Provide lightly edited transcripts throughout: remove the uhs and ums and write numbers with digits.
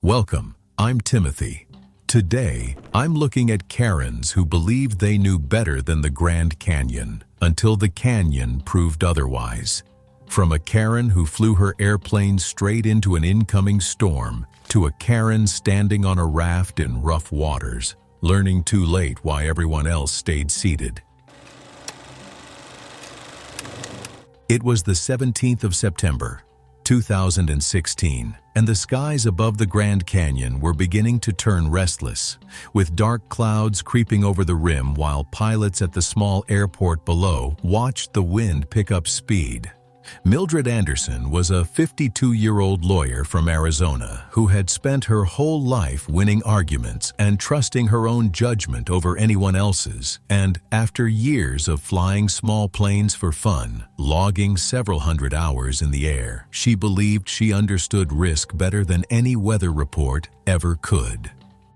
Welcome, I'm Timothy. Today, I'm looking at Karens who believed they knew better than the Grand Canyon, until the canyon proved otherwise. From a Karen who flew her airplane straight into an incoming storm, to a Karen standing on a raft in rough waters, learning too late why everyone else stayed seated. It was the 17th of September, 2016, and the skies above the Grand Canyon were beginning to turn restless, with dark clouds creeping over the rim while pilots at the small airport below watched the wind pick up speed. Mildred Anderson was a 52-year-old lawyer from Arizona who had spent her whole life winning arguments and trusting her own judgment over anyone else's, and after years of flying small planes for fun, logging several hundred hours in the air, she believed she understood risk better than any weather report ever could.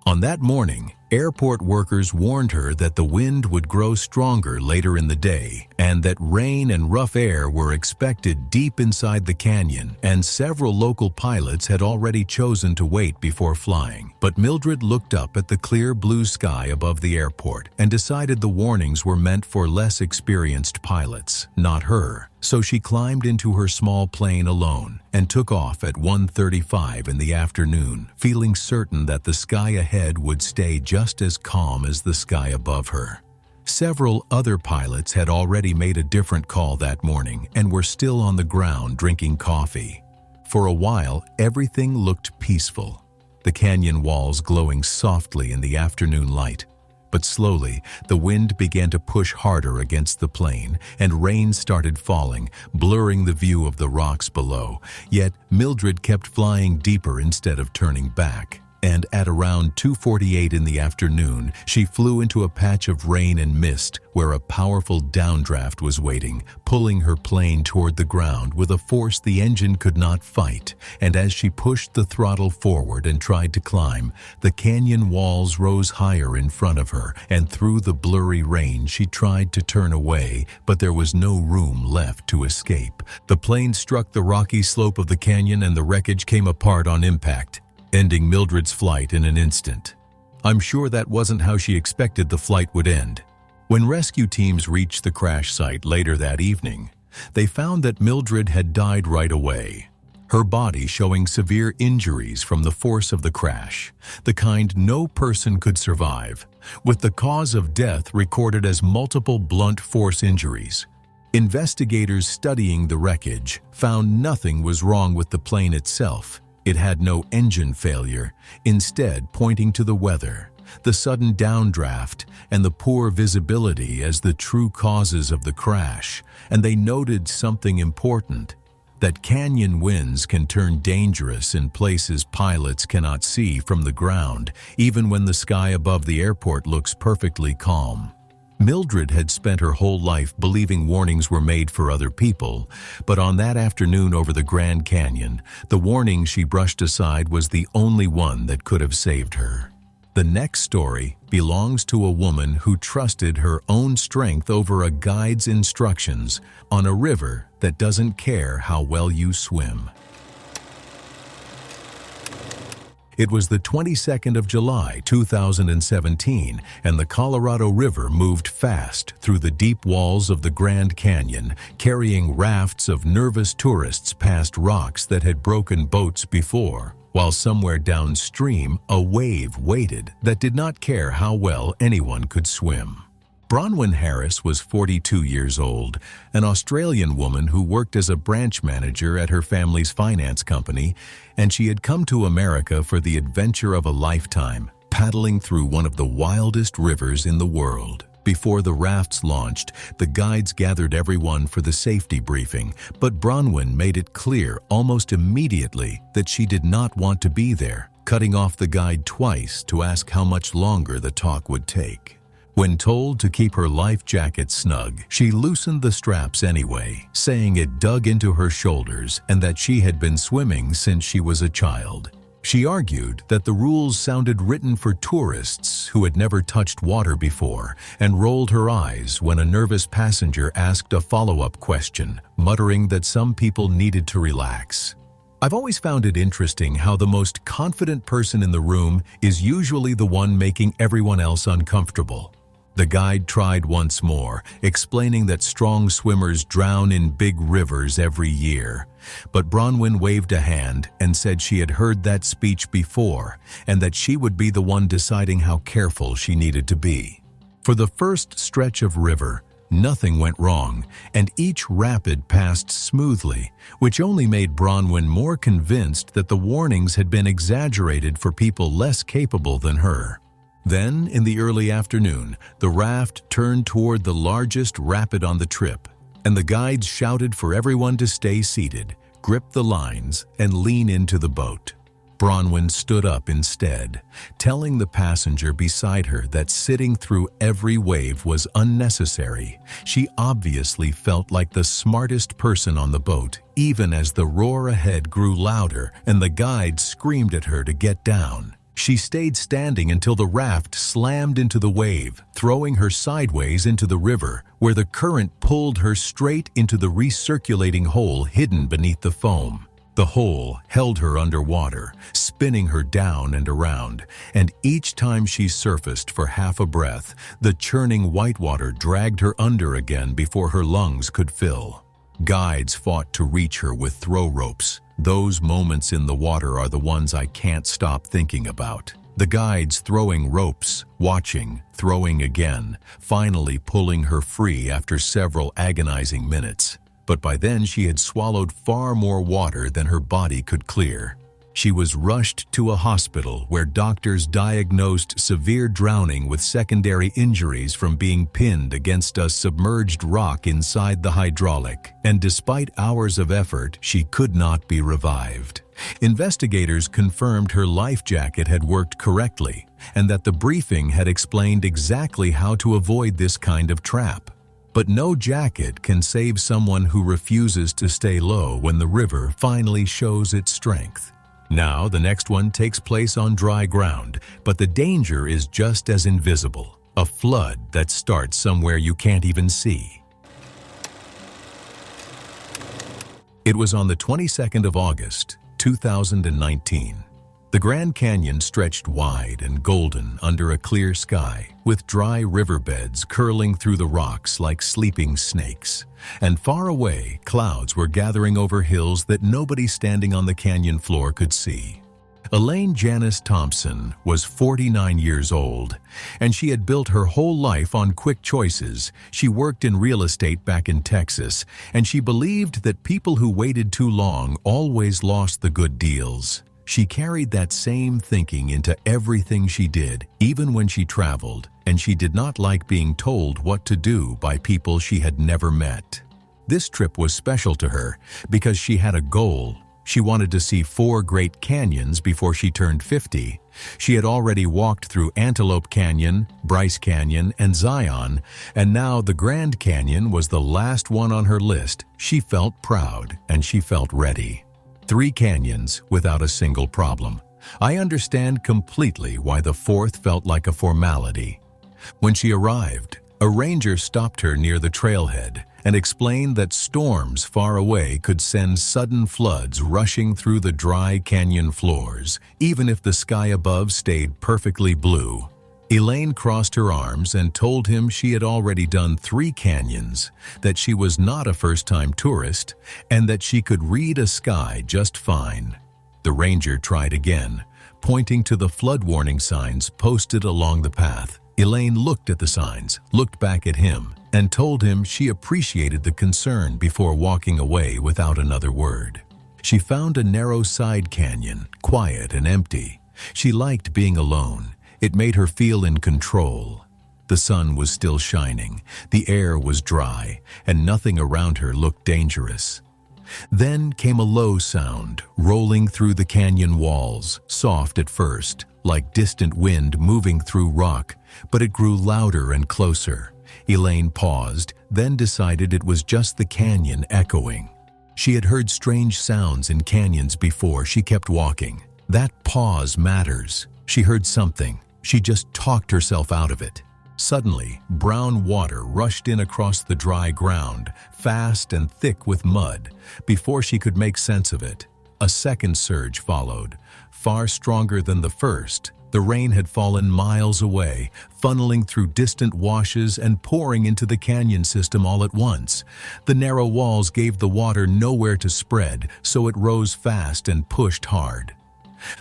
On that morning, airport workers warned her that the wind would grow stronger later in the day and that rain and rough air were expected deep inside the canyon, and several local pilots had already chosen to wait before flying. But Mildred looked up at the clear blue sky above the airport and decided the warnings were meant for less experienced pilots, not her. So she climbed into her small plane alone and took off at 1:35 in the afternoon, feeling certain that the sky ahead would stay just as calm as the sky above her. Several other pilots had already made a different call that morning and were still on the ground drinking coffee. For a while, everything looked peaceful, the canyon walls glowing softly in the afternoon light. But slowly, the wind began to push harder against the plane, and rain started falling, blurring the view of the rocks below. Yet, Mildred kept flying deeper instead of turning back. And at around 2:48 in the afternoon, she flew into a patch of rain and mist where a powerful downdraft was waiting, pulling her plane toward the ground with a force the engine could not fight. And as she pushed the throttle forward and tried to climb, the canyon walls rose higher in front of her, and through the blurry rain she tried to turn away, but there was no room left to escape. The plane struck the rocky slope of the canyon and the wreckage came apart on impact, ending Mildred's flight in an instant. I'm sure that wasn't how she expected the flight would end. When rescue teams reached the crash site later that evening, they found that Mildred had died right away, her body showing severe injuries from the force of the crash, the kind no person could survive, with the cause of death recorded as multiple blunt force injuries. Investigators studying the wreckage found nothing was wrong with the plane itself. It had no engine failure, instead pointing to the weather, the sudden downdraft, and the poor visibility as the true causes of the crash. And they noted something important, that canyon winds can turn dangerous in places pilots cannot see from the ground, even when the sky above the airport looks perfectly calm. Mildred had spent her whole life believing warnings were made for other people, but on that afternoon over the Grand Canyon, the warning she brushed aside was the only one that could have saved her. The next story belongs to a woman who trusted her own strength over a guide's instructions on a river that doesn't care how well you swim. It was the 22nd of July, 2017, and the Colorado River moved fast through the deep walls of the Grand Canyon, carrying rafts of nervous tourists past rocks that had broken boats before, while somewhere downstream a wave waited that did not care how well anyone could swim. Bronwyn Harris was 42 years old, an Australian woman who worked as a branch manager at her family's finance company, and she had come to America for the adventure of a lifetime, paddling through one of the wildest rivers in the world. Before the rafts launched, the guides gathered everyone for the safety briefing, but Bronwyn made it clear almost immediately that she did not want to be there, cutting off the guide twice to ask how much longer the talk would take. When told to keep her life jacket snug, she loosened the straps anyway, saying it dug into her shoulders and that she had been swimming since she was a child. She argued that the rules sounded written for tourists who had never touched water before, and rolled her eyes when a nervous passenger asked a follow-up question, muttering that some people needed to relax. I've always found it interesting how the most confident person in the room is usually the one making everyone else uncomfortable. The guide tried once more, explaining that strong swimmers drown in big rivers every year. But Bronwyn waved a hand and said she had heard that speech before and that she would be the one deciding how careful she needed to be. For the first stretch of river, nothing went wrong, and each rapid passed smoothly, which only made Bronwyn more convinced that the warnings had been exaggerated for people less capable than her. Then, in the early afternoon, the raft turned toward the largest rapid on the trip, and the guides shouted for everyone to stay seated, grip the lines, and lean into the boat. Bronwyn stood up instead, telling the passenger beside her that sitting through every wave was unnecessary. She obviously felt like the smartest person on the boat, even as the roar ahead grew louder and the guide screamed at her to get down. She stayed standing until the raft slammed into the wave, throwing her sideways into the river, where the current pulled her straight into the recirculating hole hidden beneath the foam. The hole held her underwater, spinning her down and around, and each time she surfaced for half a breath, the churning whitewater dragged her under again before her lungs could fill. Guides fought to reach her with throw ropes. Those moments in the water are the ones I can't stop thinking about. The guides throwing ropes, watching, throwing again, finally pulling her free after several agonizing minutes. But by then she had swallowed far more water than her body could clear. She was rushed to a hospital where doctors diagnosed severe drowning with secondary injuries from being pinned against a submerged rock inside the hydraulic, and despite hours of effort, she could not be revived. Investigators confirmed her life jacket had worked correctly, and that the briefing had explained exactly how to avoid this kind of trap. But no jacket can save someone who refuses to stay low when the river finally shows its strength. Now, the next one takes place on dry ground, but the danger is just as invisible, a flood that starts somewhere you can't even see. It was on the 22nd of August, 2019. The Grand Canyon stretched wide and golden under a clear sky, with dry riverbeds curling through the rocks like sleeping snakes. And far away, clouds were gathering over hills that nobody standing on the canyon floor could see. Elaine Thompson was 49 years old, and she had built her whole life on quick choices. She worked in real estate back in Texas, and she believed that people who waited too long always lost the good deals. She carried that same thinking into everything she did, even when she traveled, and she did not like being told what to do by people she had never met. This trip was special to her because she had a goal. She wanted to see 4 great canyons before she turned 50. She had already walked through Antelope Canyon, Bryce Canyon, and Zion, and now the Grand Canyon was the last one on her list. She felt proud and she felt ready. 3 canyons without a single problem. I understand completely why the 4th felt like a formality. When she arrived, a ranger stopped her near the trailhead and explained that storms far away could send sudden floods rushing through the dry canyon floors, even if the sky above stayed perfectly blue. Elaine crossed her arms and told him she had already done 3 canyons, that she was not a first-time tourist, and that she could read a sky just fine. The ranger tried again, pointing to the flood warning signs posted along the path. Elaine looked at the signs, looked back at him, and told him she appreciated the concern before walking away without another word. She found a narrow side canyon, quiet and empty. She liked being alone. It made her feel in control. The sun was still shining, the air was dry, and nothing around her looked dangerous. Then came a low sound, rolling through the canyon walls, soft at first, like distant wind moving through rock, but it grew louder and closer. Elaine paused, then decided it was just the canyon echoing. She had heard strange sounds in canyons before. She kept walking. That pause matters. She heard something. She just talked herself out of it. Suddenly, brown water rushed in across the dry ground, fast and thick with mud. Before she could make sense of it, A second surge followed, far stronger than the first. The rain had fallen miles away, funneling through distant washes and pouring into the canyon system all at once. The narrow walls gave the water nowhere to spread, so it rose fast and pushed hard.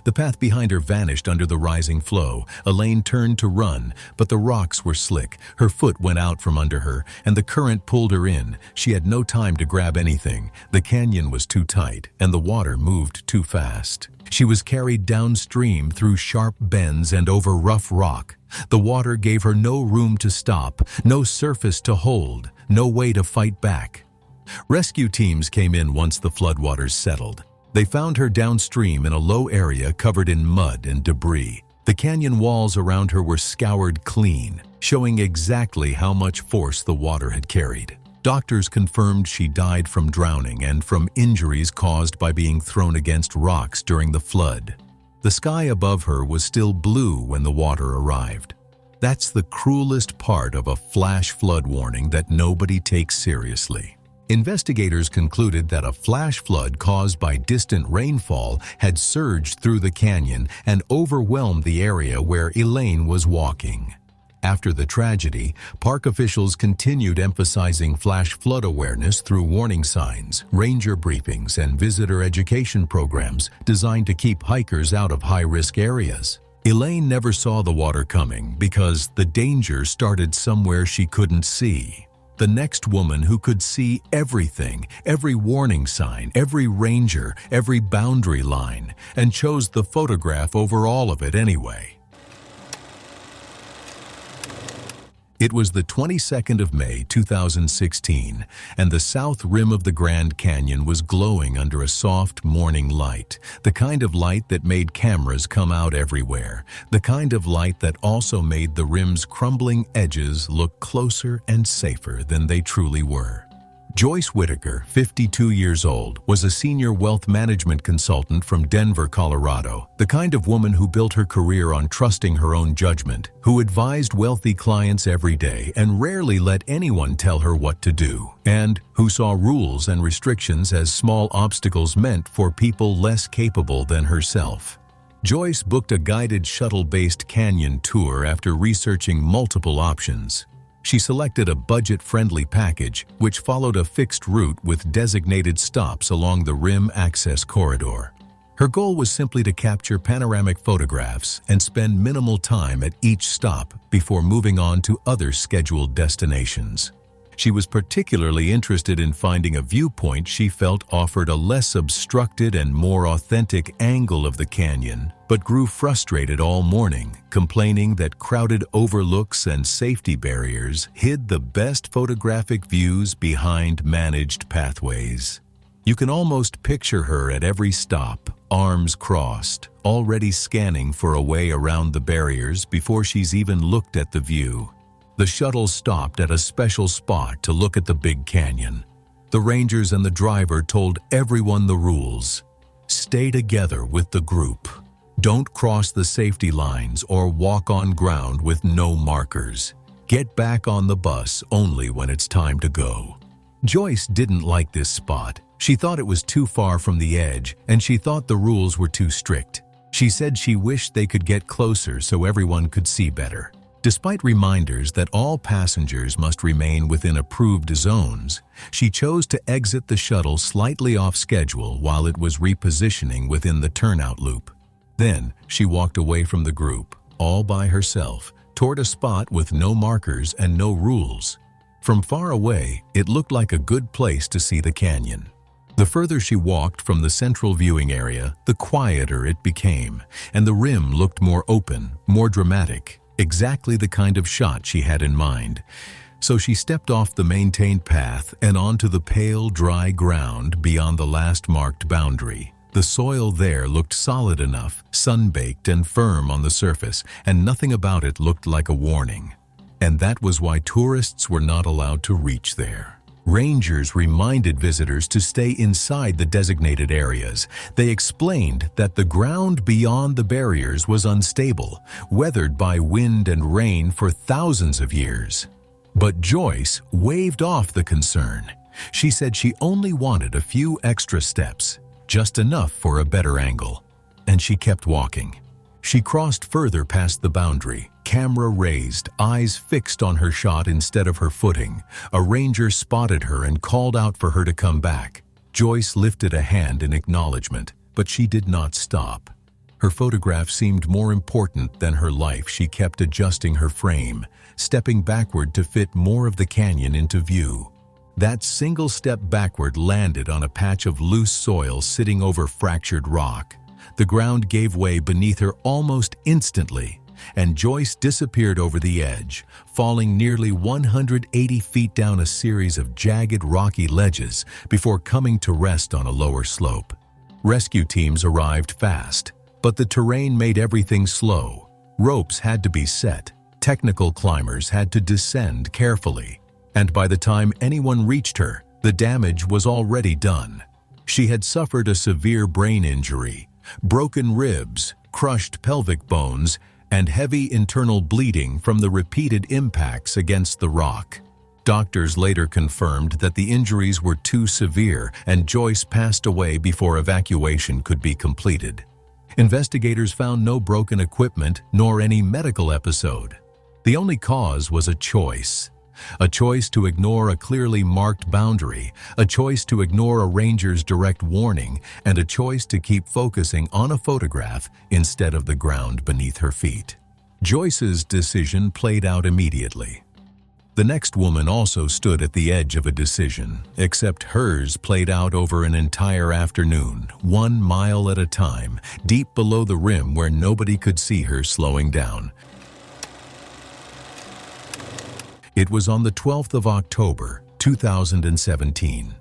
The path behind her vanished under the rising flow. Elaine turned to run, but the rocks were slick. Her foot went out from under her, and the current pulled her in. She had no time to grab anything. The canyon was too tight, and the water moved too fast. She was carried downstream through sharp bends and over rough rock. The water gave her no room to stop, no surface to hold, no way to fight back. Rescue teams came in once the floodwaters settled. They found her downstream in a low area covered in mud and debris. The canyon walls around her were scoured clean, showing exactly how much force the water had carried. Doctors confirmed she died from drowning and from injuries caused by being thrown against rocks during the flood. The sky above her was still blue when the water arrived. That's the cruelest part of a flash flood warning that nobody takes seriously. Investigators concluded that a flash flood caused by distant rainfall had surged through the canyon and overwhelmed the area where Elaine was walking. After the tragedy, park officials continued emphasizing flash flood awareness through warning signs, ranger briefings, and visitor education programs designed to keep hikers out of high-risk areas. Elaine never saw the water coming because the danger started somewhere she couldn't see. The next woman who could see everything, every warning sign, every ranger, every boundary line, and chose the photograph over all of it anyway. It was the 22nd of May, 2016, and the south rim of the Grand Canyon was glowing under a soft morning light, the kind of light that made cameras come out everywhere, the kind of light that also made the rim's crumbling edges look closer and safer than they truly were. Joyce Whitaker, 52 years old, was a senior wealth management consultant from Denver, Colorado, the kind of woman who built her career on trusting her own judgment, who advised wealthy clients every day and rarely let anyone tell her what to do, and who saw rules and restrictions as small obstacles meant for people less capable than herself. Joyce booked a guided shuttle-based canyon tour after researching multiple options. She selected a budget-friendly package, which followed a fixed route with designated stops along the rim access corridor. Her goal was simply to capture panoramic photographs and spend minimal time at each stop before moving on to other scheduled destinations. She was particularly interested in finding a viewpoint she felt offered a less obstructed and more authentic angle of the canyon, but grew frustrated all morning, complaining that crowded overlooks and safety barriers hid the best photographic views behind managed pathways. You can almost picture her at every stop, arms crossed, already scanning for a way around the barriers before she's even looked at the view. The shuttle stopped at a special spot to look at the big canyon. The rangers and the driver told everyone the rules. Stay together with the group. Don't cross the safety lines or walk on ground with no markers. Get back on the bus only when it's time to go. Joyce didn't like this spot. She thought it was too far from the edge, and she thought the rules were too strict. She said she wished they could get closer so everyone could see better. Despite reminders that all passengers must remain within approved zones, she chose to exit the shuttle slightly off schedule while it was repositioning within the turnout loop. Then, she walked away from the group, all by herself, toward a spot with no markers and no rules. From far away, it looked like a good place to see the canyon. The further she walked from the central viewing area, the quieter it became, and the rim looked more open, more dramatic. Exactly the kind of shot she had in mind. So she stepped off the maintained path and onto the pale, dry ground beyond the last marked boundary. The soil there looked solid enough, sun-baked and firm on the surface, and nothing about it looked like a warning. And that was why tourists were not allowed to reach there. Rangers reminded visitors to stay inside the designated areas. They explained that the ground beyond the barriers was unstable, weathered by wind and rain for thousands of years. But Joyce waved off the concern. She said she only wanted a few extra steps, just enough for a better angle. And she kept walking. She crossed further past the boundary, camera raised, eyes fixed on her shot instead of her footing. A ranger spotted her and called out for her to come back. Joyce lifted a hand in acknowledgement, but she did not stop. Her photograph seemed more important than her life. She kept adjusting her frame, stepping backward to fit more of the canyon into view. That single step backward landed on a patch of loose soil sitting over fractured rock. The ground gave way beneath her almost instantly, and Joyce disappeared over the edge, falling nearly 180 feet down a series of jagged rocky ledges before coming to rest on a lower slope. Rescue teams arrived fast, but the terrain made everything slow. Ropes had to be set, technical climbers had to descend carefully, and by the time anyone reached her, the damage was already done. She had suffered a severe brain injury, broken ribs, crushed pelvic bones, and heavy internal bleeding from the repeated impacts against the rock. Doctors later confirmed that the injuries were too severe and Joyce passed away before evacuation could be completed. Investigators found no broken equipment nor any medical episode. The only cause was a choice to ignore a clearly marked boundary, a choice to ignore a ranger's direct warning, and a choice to keep focusing on a photograph instead of the ground beneath her feet. Joyce's decision played out immediately. The next woman also stood at the edge of a decision, except hers played out over an entire afternoon, 1 mile at a time, deep below the rim where nobody could see her slowing down. It was on the 12th of October, 2017.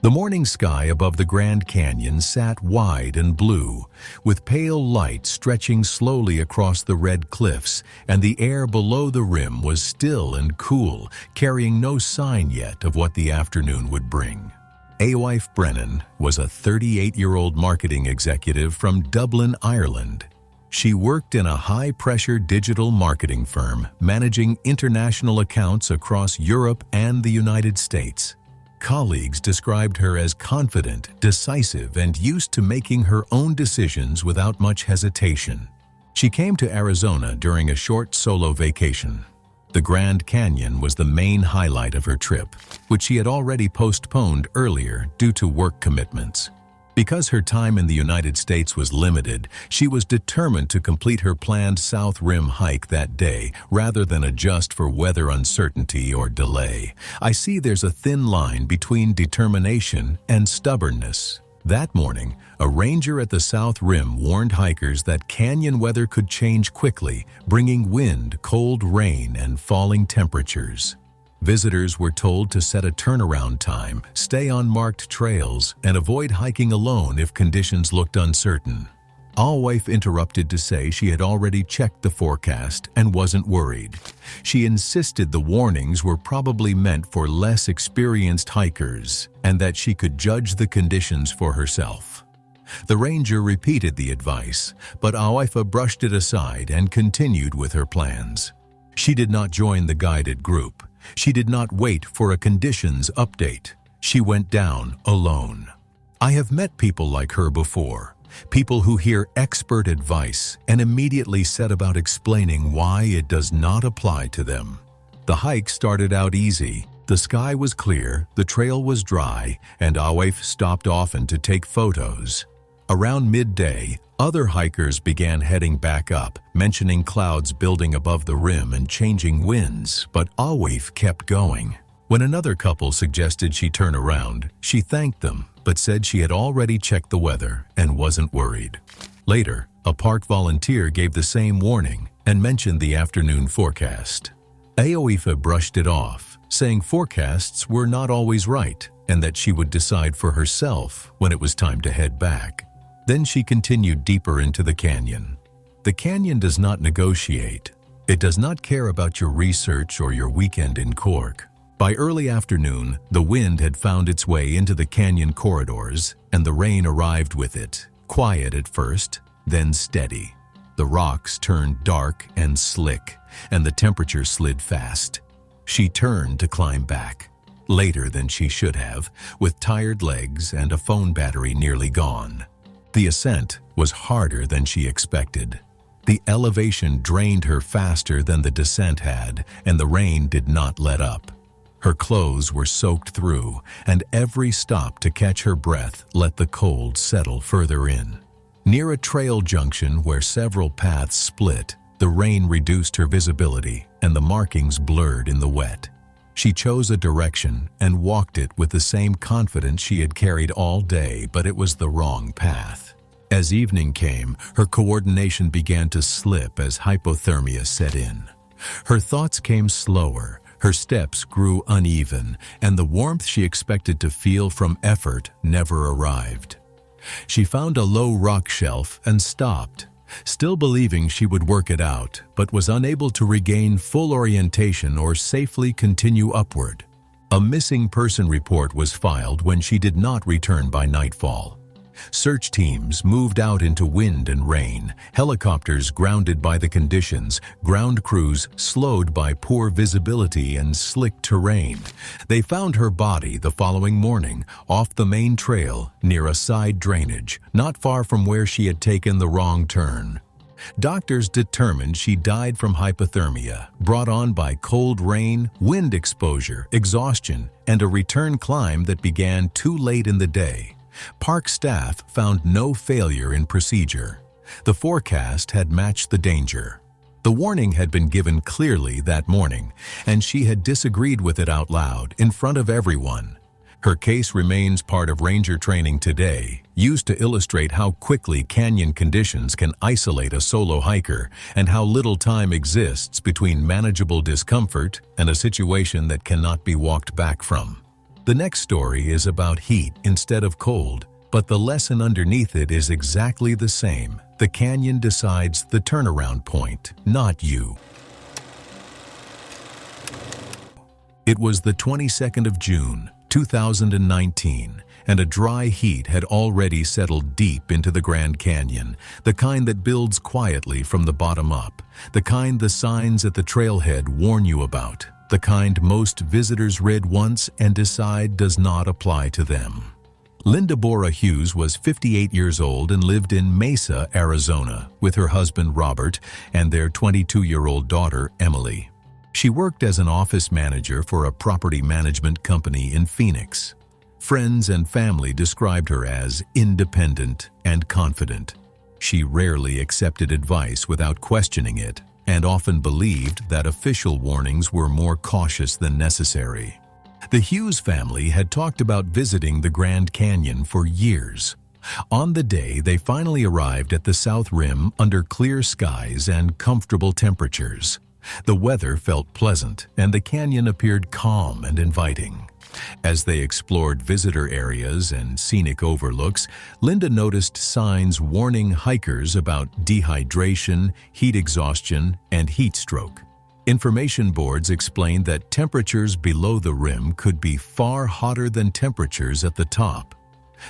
The morning sky above the Grand Canyon sat wide and blue, with pale light stretching slowly across the red cliffs, and the air below the rim was still and cool, carrying no sign yet of what the afternoon would bring. Aoife Brennan was a 38-year-old marketing executive from Dublin, Ireland. She worked in a high-pressure digital marketing firm, managing international accounts across Europe and the United States. Colleagues described her as confident, decisive, and used to making her own decisions without much hesitation. She came to Arizona during a short solo vacation. The Grand Canyon was the main highlight of her trip, which she had already postponed earlier due to work commitments. Because her time in the United States was limited, she was determined to complete her planned South Rim hike that day, rather than adjust for weather uncertainty or delay. I see there's a thin line between determination and stubbornness. That morning, a ranger at the South Rim warned hikers that canyon weather could change quickly, bringing wind, cold rain, and falling temperatures. Visitors were told to set a turnaround time, stay on marked trails, and avoid hiking alone if conditions looked uncertain. Aoife interrupted to say she had already checked the forecast and wasn't worried. She insisted the warnings were probably meant for less experienced hikers and that she could judge the conditions for herself. The ranger repeated the advice, but Aoife brushed it aside and continued with her plans. She did not join the guided group. She did not wait for a conditions update. She went down alone. I have met people like her before, people who hear expert advice and immediately set about explaining why it does not apply to them. The hike started out easy. The sky was clear, the trail was dry, and Aoife stopped often to take photos. Around midday, other hikers began heading back up, mentioning clouds building above the rim and changing winds, but Aoife kept going. When another couple suggested she turn around, she thanked them, but said she had already checked the weather and wasn't worried. Later, a park volunteer gave the same warning and mentioned the afternoon forecast. Aoife brushed it off, saying forecasts were not always right and that she would decide for herself when it was time to head back. Then she continued deeper into the canyon. The canyon does not negotiate. It does not care about your research or your weekend in Cork. By early afternoon, the wind had found its way into the canyon corridors, and the rain arrived with it, quiet at first, then steady. The rocks turned dark and slick, and the temperature slid fast. She turned to climb back. later than she should have, with tired legs and a phone battery nearly gone. The ascent was harder than she expected. The elevation drained her faster than the descent had, and the rain did not let up. Her clothes were soaked through, and every stop to catch her breath let the cold settle further in. Near a trail junction where several paths split, the rain reduced her visibility, and the markings blurred in the wet. She chose a direction and walked it with the same confidence she had carried all day, but it was the wrong path. As evening came, her coordination began to slip as hypothermia set in. Her thoughts came slower, her steps grew uneven, and the warmth she expected to feel from effort never arrived. She found a low rock shelf and stopped, still believing she would work it out, but was unable to regain full orientation or safely continue upward. A missing person report was filed when she did not return by nightfall. Search teams moved out into wind and rain, helicopters grounded by the conditions, ground crews slowed by poor visibility and slick terrain. They found her body the following morning, off the main trail, near a side drainage, not far from where she had taken the wrong turn. Doctors determined she died from hypothermia, brought on by cold rain, wind exposure, exhaustion, and a return climb that began too late in the day. Park staff found no failure in procedure. The forecast had matched the danger. The warning had been given clearly that morning, and she had disagreed with it out loud in front of everyone. Her case remains part of ranger training today, used to illustrate how quickly canyon conditions can isolate a solo hiker and how little time exists between manageable discomfort and a situation that cannot be walked back from. The next story is about heat instead of cold, but the lesson underneath it is exactly the same. The canyon decides the turnaround point, not you. It was the 22nd of June, 2019, and a dry heat had already settled deep into the Grand Canyon, the kind that builds quietly from the bottom up, the kind the signs at the trailhead warn you about, the kind most visitors read once and decide does not apply to them. Linda Bora Hughes was 58 years old and lived in Mesa, Arizona, with her husband Robert and their 22-year-old daughter Emily. She worked as an office manager for a property management company in Phoenix. Friends and family described her as independent and confident. She rarely accepted advice without questioning it, and often believed that official warnings were more cautious than necessary. The Hughes family had talked about visiting the Grand Canyon for years. On the day they finally arrived at the South Rim under clear skies and comfortable temperatures, the weather felt pleasant and the canyon appeared calm and inviting. As they explored visitor areas and scenic overlooks, Linda noticed signs warning hikers about dehydration, heat exhaustion, and heat stroke. Information boards explained that temperatures below the rim could be far hotter than temperatures at the top.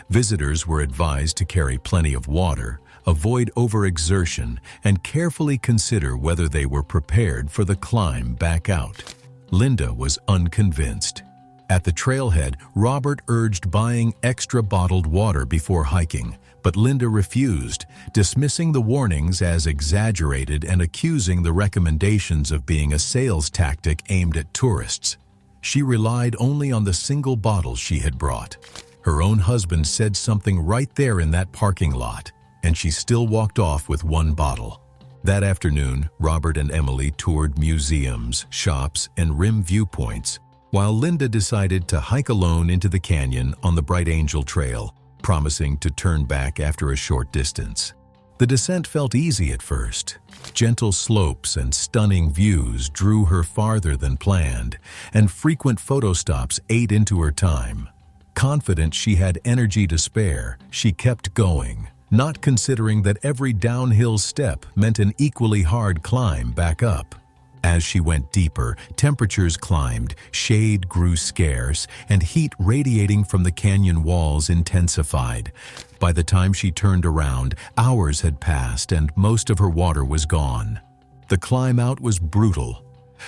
Visitors were advised to carry plenty of water, avoid overexertion, and carefully consider whether they were prepared for the climb back out. Linda was unconvinced. At the trailhead, Robert urged buying extra bottled water before hiking, but Linda refused, dismissing the warnings as exaggerated and accusing the recommendations of being a sales tactic aimed at tourists. She relied only on the single bottle she had brought. Her own husband said something right there in that parking lot, and she still walked off with one bottle. That afternoon, Robert and Emily toured museums, shops, and rim viewpoints, while Linda decided to hike alone into the canyon on the Bright Angel Trail, promising to turn back after a short distance. The descent felt easy at first. Gentle slopes and stunning views drew her farther than planned, and frequent photo stops ate into her time. Confident she had energy to spare, she kept going, not considering that every downhill step meant an equally hard climb back up. As she went deeper, temperatures climbed, shade grew scarce, and heat radiating from the canyon walls intensified. By the time she turned around, hours had passed and most of her water was gone. The climb out was brutal.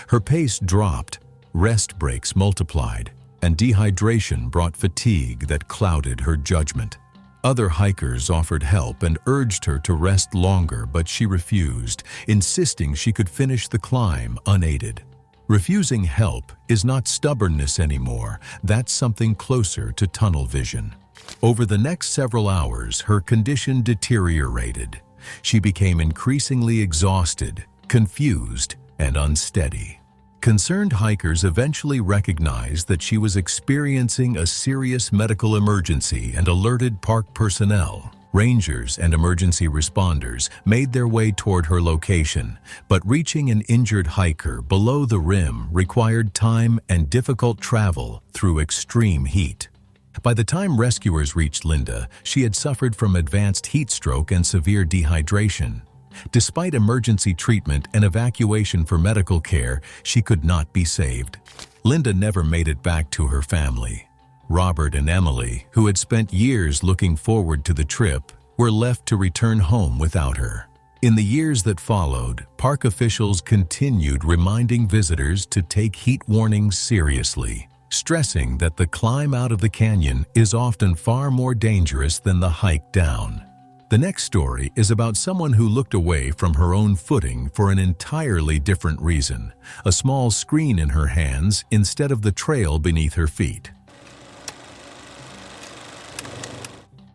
Her pace dropped, rest breaks multiplied. and dehydration brought fatigue that clouded her judgment. Other hikers offered help and urged her to rest longer, but she refused, insisting she could finish the climb unaided. Refusing help is not stubbornness anymore. That's something closer to tunnel vision. Over the next several hours, her condition deteriorated. She became increasingly exhausted, confused, and unsteady. Concerned hikers eventually recognized that she was experiencing a serious medical emergency and alerted park personnel. Rangers and emergency responders made their way toward her location, but reaching an injured hiker below the rim required time and difficult travel through extreme heat. By the time rescuers reached Linda, she had suffered from advanced heat stroke and severe dehydration. Despite emergency treatment and evacuation for medical care, she could not be saved. Linda never made it back to her family. Robert and Emily, who had spent years looking forward to the trip, were left to return home without her. In the years that followed, park officials continued reminding visitors to take heat warnings seriously, stressing that the climb out of the canyon is often far more dangerous than the hike down. The next story is about someone who looked away from her own footing for an entirely different reason, a small screen in her hands instead of the trail beneath her feet.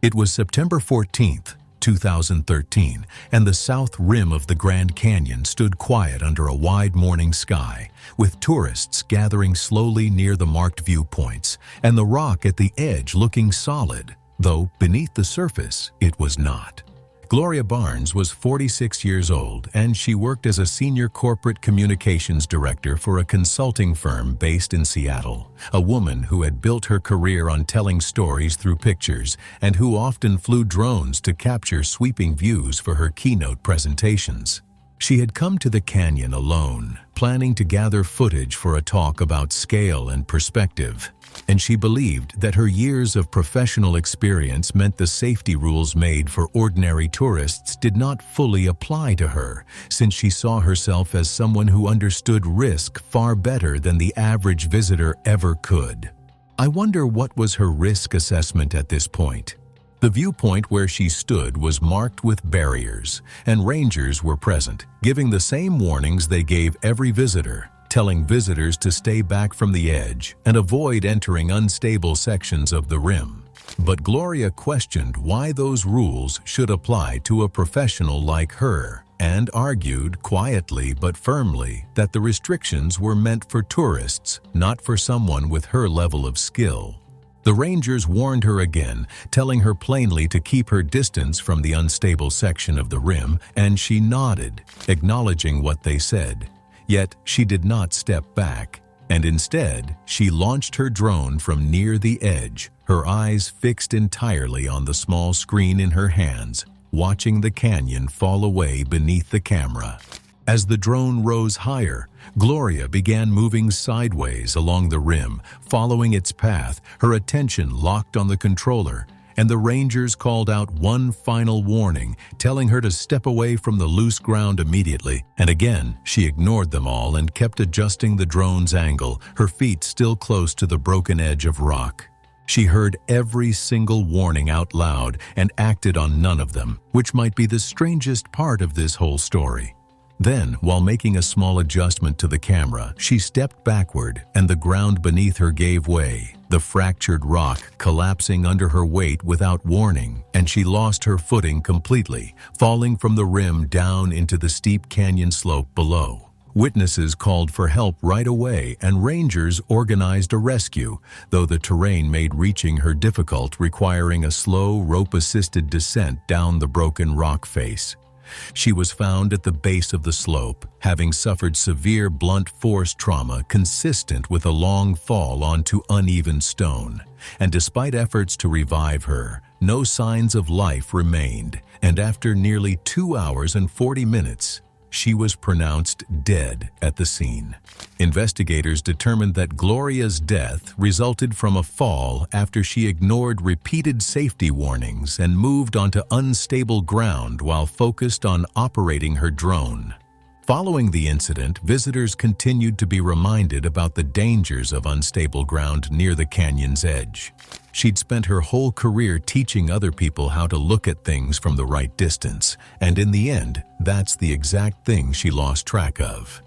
It was September 14th, 2013, and the south rim of the Grand Canyon stood quiet under a wide morning sky, with tourists gathering slowly near the marked viewpoints, and the rock at the edge looking solid, though beneath the surface it was not. Gloria Barnes was 46 years old, and she worked as a senior corporate communications director for a consulting firm based in Seattle, a woman who had built her career on telling stories through pictures and who often flew drones to capture sweeping views for her keynote presentations. She had come to the canyon alone, planning to gather footage for a talk about scale and perspective, and she believed that her years of professional experience meant the safety rules made for ordinary tourists did not fully apply to her, since she saw herself as someone who understood risk far better than the average visitor ever could. I wonder what was her risk assessment at this point. The viewpoint where she stood was marked with barriers, and rangers were present, giving the same warnings they gave every visitor, telling visitors to stay back from the edge and avoid entering unstable sections of the rim. But Gloria questioned why those rules should apply to a professional like her, and argued quietly but firmly that the restrictions were meant for tourists, not for someone with her level of skill. The rangers warned her again, telling her plainly to keep her distance from the unstable section of the rim, and she nodded, acknowledging what they said. Yet she did not step back, and instead she launched her drone from near the edge, her eyes fixed entirely on the small screen in her hands, watching the canyon fall away beneath the camera. As the drone rose higher, Gloria began moving sideways along the rim, following its path, her attention locked on the controller, and the rangers called out one final warning, telling her to step away from the loose ground immediately. And again, she ignored them all and kept adjusting the drone's angle, her feet still close to the broken edge of rock. She heard every single warning out loud and acted on none of them, which might be the strangest part of this whole story. Then, while making a small adjustment to the camera, she stepped backward and the ground beneath her gave way, the fractured rock collapsing under her weight without warning, and she lost her footing completely, falling from the rim down into the steep canyon slope below. Witnesses called for help right away, and rangers organized a rescue, though the terrain made reaching her difficult, requiring a slow, rope-assisted descent down the broken rock face. She was found at the base of the slope, having suffered severe blunt force trauma consistent with a long fall onto uneven stone. And despite efforts to revive her, no signs of life remained, and after nearly 2 hours and 40 minutes, she was pronounced dead at the scene. Investigators determined that Gloria's death resulted from a fall after she ignored repeated safety warnings and moved onto unstable ground while focused on operating her drone. Following the incident, visitors continued to be reminded about the dangers of unstable ground near the canyon's edge. She'd spent her whole career teaching other people how to look at things from the right distance, and in the end, that's the exact thing she lost track of.